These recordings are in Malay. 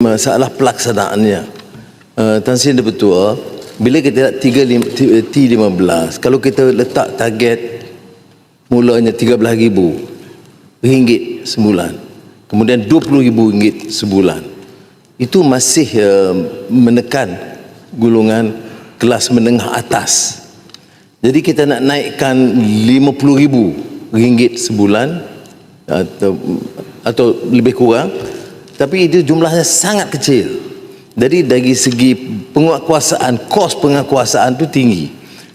Masalah pelaksanaannya, Tan Sri Bertua, bila kita T15, kalau kita letak target mulanya RM13,000 sebulan, kemudian RM20,000 sebulan, itu masih menekan golongan kelas menengah atas. Jadi kita nak naikkan RM50,000 sebulan atau lebih kurang, tapi itu jumlahnya sangat kecil. Jadi dari segi penguatkuasaan, kos penguatkuasaan itu tinggi.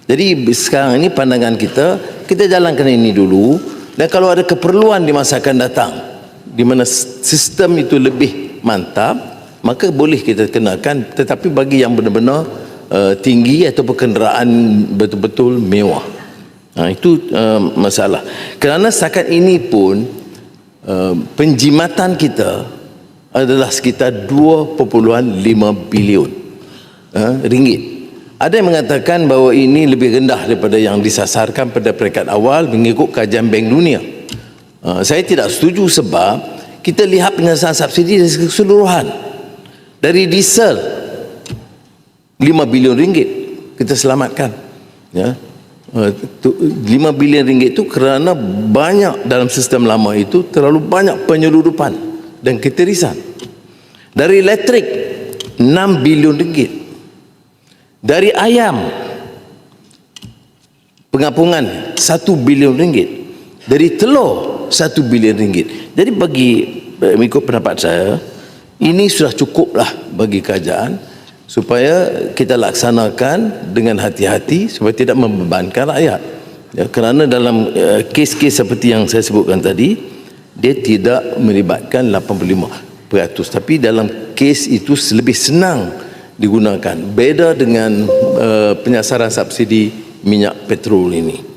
Jadi sekarang ini pandangan kita jalankan ini dulu, dan kalau ada keperluan di masa akan datang di mana sistem itu lebih mantap, maka boleh kita kenakan, tetapi bagi yang benar-benar tinggi atau kenderaan betul-betul mewah. Itu masalah. Kerana setakat ini pun penjimatan kita adalah sekitar 2.5 bilion ringgit. Ada yang mengatakan bahawa ini lebih rendah daripada yang disasarkan pada peringkat awal mengikut kajian Bank Dunia. Saya tidak setuju sebab kita lihat penyelesaian subsidi dari keseluruhan. Dari diesel 5 bilion ringgit kita selamatkan, ya. 5 bilion ringgit itu kerana banyak dalam sistem lama itu terlalu banyak penyeludupan dan ketirisan. Dari elektrik 6 bilion ringgit. Dari ayam pengapungan 1 bilion ringgit. Dari telur 1 bilion ringgit. Jadi bagi mengikut pendapat saya, ini sudah cukuplah bagi kerajaan supaya kita laksanakan dengan hati-hati supaya tidak membebankan rakyat, ya, kerana dalam kes-kes seperti yang saya sebutkan tadi, dia tidak melibatkan 85%, tapi dalam kes itu lebih senang digunakan, beda dengan penyasaran subsidi minyak petrol ini.